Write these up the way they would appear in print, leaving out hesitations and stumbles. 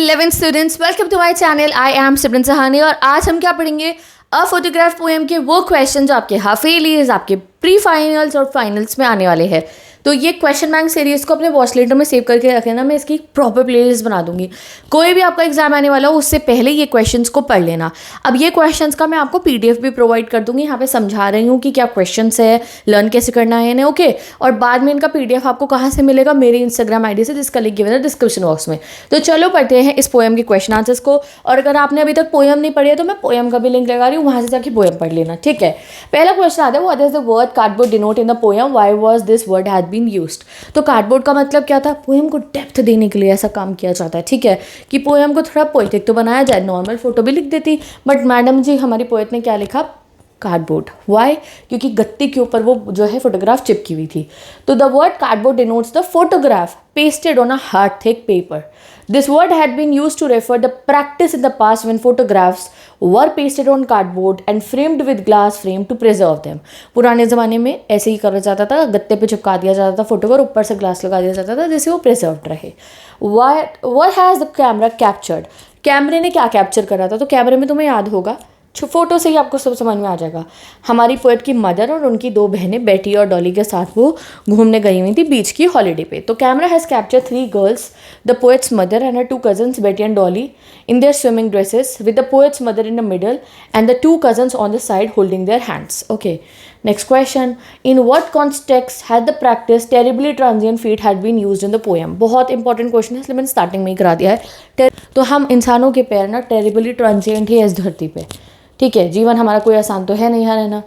11 students, welcome to my channel. I am Simran Sahani और आज हम क्या पढ़ेंगे, अ फोटोग्राफ पोएम के वो क्वेश्चन जो आपके हाफ ईयरलीज, आपके प्री फाइनल्स और फाइनल्स में आने वाले हैं। तो ये क्वेश्चन बैंक सीरीज को अपने वॉच लेटर में सेव करके रख लेना। मैं इसकी प्रॉपर प्लेलिस्ट बना दूंगी। कोई भी आपका एग्जाम आने वाला हो उससे पहले ये क्वेश्चंस को पढ़ लेना। अब ये क्वेश्चंस का मैं आपको पीडीएफ भी प्रोवाइड कर दूंगी। यहाँ पे समझा रही हूँ कि क्या क्वेश्चंस है, लर्न कैसे करना है इन्हें, ओके। और बाद में इनका पीडीएफ आपको कहाँ से मिलेगा, मेरी इंस्टाग्राम आईडी से, जिसका लिंक गिवन है डिस्क्रिप्शन बॉक्स में। तो चलो पढ़ते हैं इस पोएम के क्वेश्चन आंसर्स को। और अगर आपने अभी तक पोएम नहीं पढ़ी है तो मैं पोएम का भी लिंक लगा रही हूँ, वहाँ से जाके पोएम पढ़ लेना, ठीक है। पहला क्वेश्चन आता है, what is the word cardboard denote in the poem, why was this word had been used. तो कार्डबोर्ड का मतलब क्या था, पोएम को डेप्थ देने के लिए ऐसा काम किया जाता है, ठीक है, कि पोएम को थोड़ा पोएटिक तो बनाया जाए। नॉर्मल फोटो भी लिख देती, बट मैडम जी हमारी पोएट ने क्या लिखा, कार्डबोर्ड। वाई, क्योंकि गत्ते के ऊपर वो जो है फोटोग्राफ चिपकी हुई थी। तो the word cardboard denotes the photograph pasted on a hard thick paper. This word had been used to refer the practice in the past when photographs were pasted on cardboard and framed with glass frame to preserve them. पुराने ज़माने में ऐसे ही करा जाता था, गत्ते पे चिपका दिया जाता था फोटो को, ऊपर से ग्लास लगा दिया जाता था जिससे वो प्रिजर्व्ड रहे. What has the camera captured? कैमरे ने क्या कैप्चर करा था, तो कैमरे में तुम्हें याद होगा, फोटो से ही आपको सब समझ में आ जाएगा। हमारी पोएट की मदर और उनकी दो बहनें बेटी और डॉली के साथ वो घूमने गई हुई थी बीच की हॉलीडे पे। तो camera has capture 3 girls, the poets mother and her 2 cousins बेटी and Dolly in their swimming dresses with the poet's mother in the middle and the 2 cousins on the side holding their hands. Okay, next question. In what context had the practice terribly transient feat had been used in the poem? बहुत important question है, इसलिए मैंने starting में ही करा दिया है। तो हम इंसानों के पैर ना टेरिबली ट्रांजिएंट ही है इस धरती पे, ठीक है। जीवन हमारा कोई आसान तो है नहीं है रहना,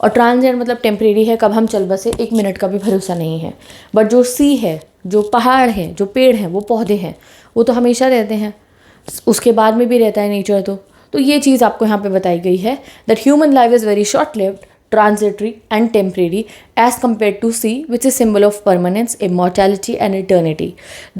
और ट्रांजिएंट मतलब टेम्परेरी है, कब हम चल बसे 1 मिनट का भी भरोसा नहीं है। बट जो सी है, जो पहाड़ है, जो पेड़ हैं, वो पौधे हैं, वो तो हमेशा रहते हैं, उसके बाद में भी रहता है नेचर। तो ये चीज़ आपको यहाँ पे बताई गई है, that human life is very short lived, transitory and temporary as compared to sea, which is symbol of permanence, immortality and eternity.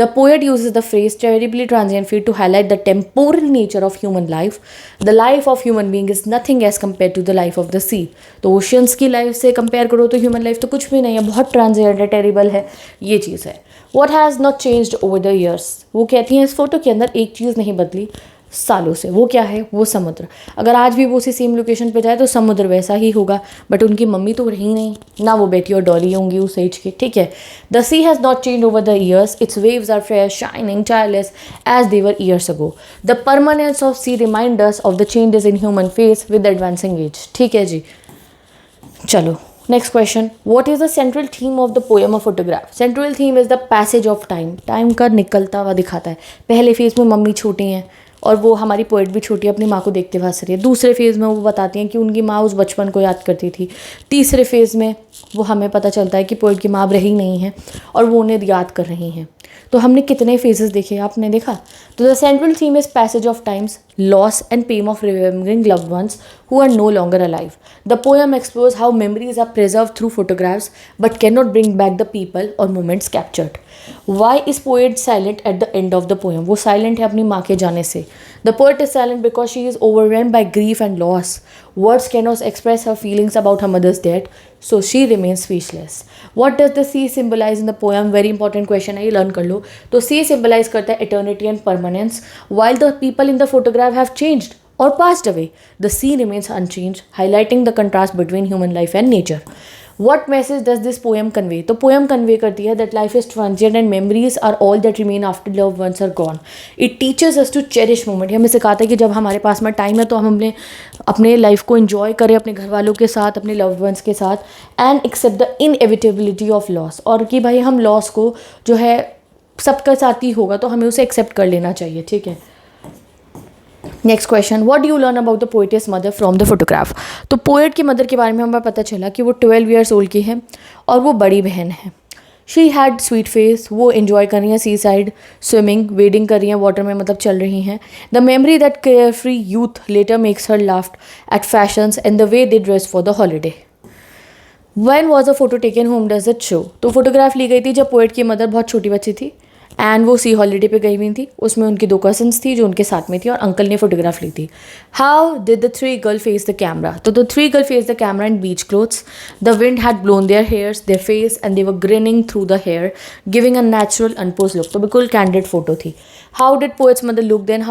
The poet uses the phrase terribly transient feat to highlight the temporal nature of human life. The life of human being is nothing as compared to the life of the sea. तो oceans की life से compare करो तो human life तो कुछ भी नहीं है, बहुत ट्रांजिएंट है, टेरिबल है, ये चीज़ है। What has not changed over the years? वो कहती हैं इस फोटो के अंदर एक चीज़ नहीं बदली सालों से। वो क्या है, वो समुद्र। अगर आज भी वो उसी सेम लोकेशन पे जाए तो समुद्र वैसा ही होगा, बट उनकी मम्मी तो रही नहीं ना, वो बेटी और डॉली होंगी उस एज की, ठीक है। The sea has not change over the years, its waves are fresh, shining, changeless as they were years ago. The permanence of sea remind us of the changes in human face with advancing age, ठीक है जी। चलो next question, what is the central theme of the poem of photograph? Central theme is the passage of time. Time का निकलता हुआ दिखाता है। पहले फेज में मम्मी छोटी हैं और वो हमारी पोएट भी छोटी है, अपनी माँ को देखते हुए हंस रही है। दूसरे फेज़ में वो बताती हैं कि उनकी माँ उस बचपन को याद करती थी। तीसरे फेज़ में वो हमें पता चलता है कि पोएट की माँ अब रही नहीं है और वो उन्हें याद कर रही हैं। तो हमने कितने फेजेस देखे, आपने देखा। तो the central theme is passage of times, loss and pain of remembering loved ones who are no longer alive. The poem explores how memories are preserved through photographs but cannot bring back the people or moments captured. Why is poet silent at the end of the poem? वो silent है अपनी माँ के जाने से. The poet is silent because she is overwhelmed by grief and loss. Words cannot express her feelings about her mother's death, so she remains speechless. What does the sea symbolize in the poem? Very important question है, ये learn कर लो. तो sea symbolize करता है eternity and permanence, while the people in the photograph have changed or passed away. The sea remains unchanged, highlighting the contrast between human life and nature. What message does this poem convey? तो poem convey करती है that life is transient and memories are all that remain after loved ones are gone. It teaches us to cherish moment. हमें सिखाता है कि जब हमारे पास में टाइम है तो हम अपने लाइफ को enjoy करें अपने घर वालों के साथ, अपने loved ones के साथ, and accept the inevitability of loss. और कि भाई हम loss को जो है सबके साथ ही होगा तो हमें उसे accept कर लेना चाहिए, ठीक है। Next question, what do you learn about the poetess mother from the photograph? तो पोएट की मदर के बारे में हमें पता चला कि वो 12 ईयर्स ओल्ड की है और वो बड़ी बहन है। शी हैड स्वीट फेस, वो इन्जॉय कर रही हैं सी साइड स्विमिंग, वेडिंग कर रही हैं वाटर में, मतलब चल रही हैं। The memory that carefree youth later makes her laughed at fashions and the way they dress for the holiday. When was a photo taken, whom does it show? तो photograph ली गई थी जब पोएट की mother बहुत छोटी बच्ची थी एंड वो सी हॉलीडे पे गई हुई थी। उसमें उनकी 2 कजन्स थी जो उनके साथ में थी और अंकल ने फोटोग्राफ ली थी। How did the 3 girl face the camera? तो the 3 girl face the camera in beach clothes. The wind had blown their hairs, their face and they were grinning through the hair, giving a natural unposed look. तो बिल्कुल candid photo थी। How did poet's mother look then,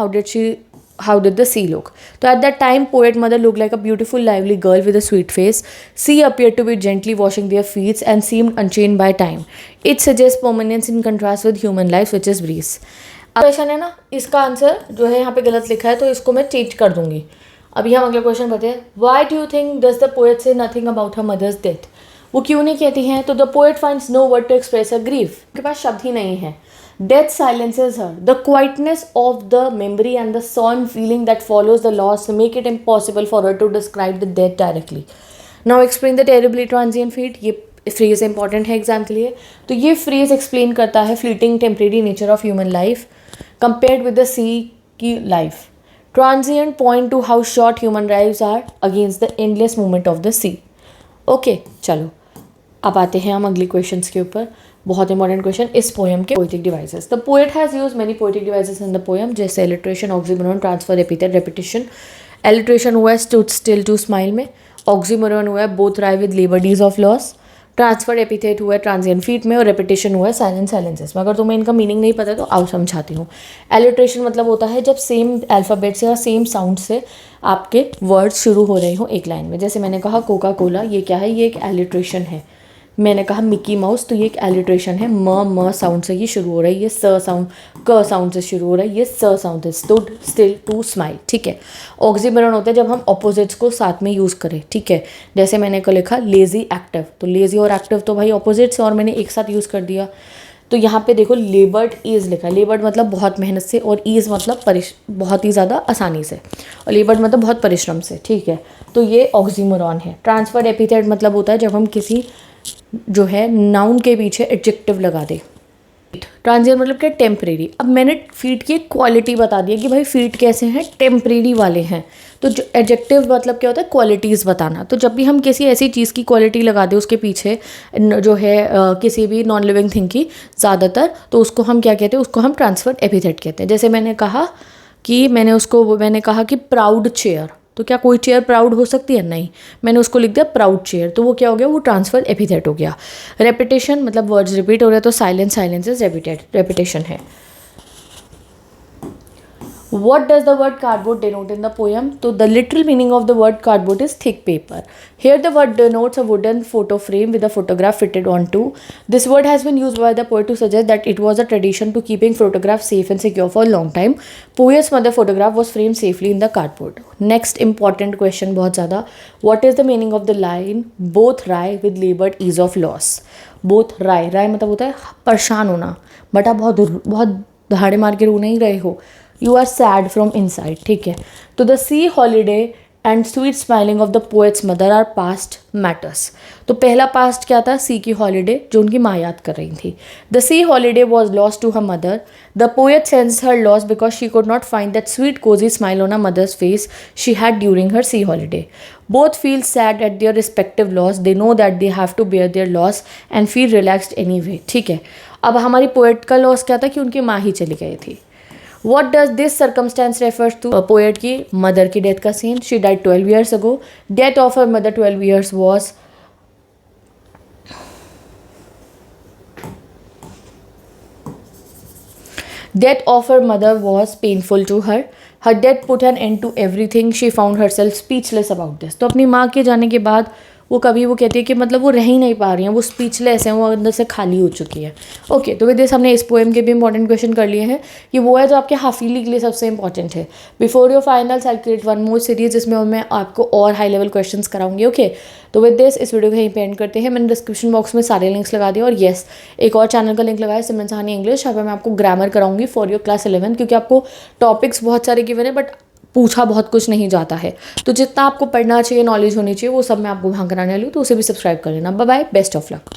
how did the sea look? So at that time, poet mother looked like a beautiful, lively girl with a sweet face. Sea appeared to be gently washing their feet and seemed unchained by time. It suggests permanence in contrast with human life, which is breeze. अब question है ना, इसका answer जो है यहाँ पे गलत लिखा है, तो इसको मैं चेंज कर दूंगी. अभी हम अगला क्वेश्चन पढ़ते हैं. Why do you think does the poet say nothing about her mother's death? वो क्यों नहीं कहती हैं? तो the poet finds no word to express her grief. उनके पास शब्द ही नहीं है. Death silences her. The quietness of the memory and the solemn feeling that follows the loss make it impossible for her to describe the death directly. Now explain the terribly transient fate. ये phrase important है exam के लिए. तो ये phrase explain करता है fleeting temporary nature of human life compared with the sea की life. Transient point to how short human lives are against the endless movement of the sea. Okay, चलो अब आते हैं हम अगली क्वेश्चंस के ऊपर. बहुत इंपॉर्टेंट क्वेश्चन इस पोएम के. Poetic devices. The poet has use many poetic devices in the poem, जैसे alliteration, oxymoron, transfer, epithet, repetition. Alliteration हुआ है स्टूड स्टिल टू स्माइल में. ऑक्सीमोरॉन हुआ है both wry with laboured ease of loss. Transfer epithet हुआ है transient feet में. और रेपिटेशन हुआ है साइलेंट साइलेंसेस में. अगर तुम्हें इनका मीनिंग नहीं पता तो आओ समझाती हूँ. एलिट्रेशन मतलब होता है जब सेम अल्फ़ाबेट से या सेम साउंड से आपके वर्ड्स शुरू हो रहे हो एक लाइन में. जैसे मैंने कहा कोका कोला, ये क्या है? ये एक एलिट्रेशन है. मैंने कहा मिकी माउस, तो ये एक एलिट्रेशन है. म साउंड से ये शुरू हो रहा है. ये स साउंड क साउंड से शुरू हो रहा है. ये स साउंड से स्टूड स्टिल टू स्माइल. ठीक है. ऑक्सीमोरॉन होता है जब हम ऑपोजिट्स को साथ में यूज़ करें. ठीक है. जैसे मैंने को लिखा लेजी एक्टिव, तो लेजी और एक्टिव तो भाई ऑपोजिट्स और मैंने एक साथ यूज़ कर दिया. तो यहाँ पे देखो लेबर्ड ईज लिखा है. लेबर्ड मतलब बहुत मेहनत से, और ईज मतलब बहुत ही ज़्यादा आसानी से, और लेबर्ड मतलब बहुत परिश्रम से. ठीक है. तो ये ऑक्सीमोरॉन है. ट्रांसफर एपिथेट मतलब होता है जब हम किसी जो है नाउन के पीछे एडजेक्टिव लगा दे. ट्रांजिएंट मतलब क्या? टेम्परेरी. अब मैंने फीट की क्वालिटी बता दिया कि भाई फीट कैसे हैं? टेम्परेरी वाले हैं. तो जो एडजेक्टिव मतलब क्या होता है? क्वालिटीज़ बताना. तो जब भी हम किसी ऐसी चीज़ की क्वालिटी लगा दें उसके पीछे जो है किसी भी नॉन लिविंग थिंग की ज़्यादातर, तो उसको हम क्या कहते हैं? उसको हम ट्रांसफर एपिथेट कहते हैं. जैसे मैंने कहा कि प्राउड चेयर, तो क्या कोई चेयर प्राउड हो सकती है? नहीं. मैंने उसको लिख दिया प्राउड चेयर, तो वो क्या हो गया? वो ट्रांसफर एपिथेट हो गया. रेपिटेशन मतलब वर्ड्स रिपीट हो रहे हैं, तो साइलेंसेस रेपिटेशन है. What does the word cardboard denote in the poem? So the literal meaning of the word cardboard is thick paper. Here the word denotes a wooden photo frame with a photograph fitted onto. This word has been used by the poet to suggest that it was a tradition to keeping photographs safe and secure for a long time. Poet's mother photograph was framed safely in the cardboard. Next important question बहुत ज़्यादा. What is the meaning of the line both wry with labored ease of loss? Both wry मतलब होता है परेशान होना, but आप बहुत दहाड़े मार के रो नहीं रहे हो. You are sad from inside. ठीक है. तो the sea holiday and sweet smiling of the poet's mother are past matters. तो पहला past क्या था? sea की holiday जो उनकी माँ याद कर रही थी. The sea holiday was lost to her mother. The poet sensed her loss because she could not find that sweet cozy smile on her mother's face she had during her sea holiday. Both feel sad at their respective loss. They know that they have to bear their loss and feel relaxed anyway. ठीक है. अब हमारी poet का loss क्या था? कि उनकी माँ ही चली गई थी. What does this circumstance refers to? Poet की मदर की डेथ का scene. She died 12 years ago. Death of her mother 12 years was Death of her mother was painful to her. Her death put an end to everything. She found herself speechless about this. तो अपनी माँ के जाने के बाद वो कहती है कि मतलब वो रह ही नहीं पा रही हैं, वो स्पीचलेस हैं, वो अंदर से खाली हो चुकी है. ओके. तो विद दिस हमने इस पोएम के भी इंपॉर्टेंट क्वेश्चन कर लिए हैं. ये वो है जो आपके हाफिली के लिए सबसे इंपॉर्टेंट है. Before your finals I create one more series जिसमें मैं आपको और हाई लेवल क्वेश्चंस कराऊंगी. ओके. तो विद दिस इस वीडियो को यहीं पे एंड करते हैं. मैंने डिस्क्रिप्शन बॉक्स में सारे लिंक्स लगा दिए, और येस एक और चैनल का लिंक लगाया, सिमरन सहानी इंग्लिश. यहाँ पर मैं आपको ग्रामर कराऊंगी फॉर योर क्लास 11, क्योंकि आपको टॉपिक्स बहुत सारे गिवन है बट पूछा बहुत कुछ नहीं जाता है. तो जितना आपको पढ़ना चाहिए, नॉलेज होनी चाहिए, वो सब मैं आपको वहाँ कराने वाली हूँ. तो उसे भी सब्सक्राइब कर लेना. Bye bye. Best of luck.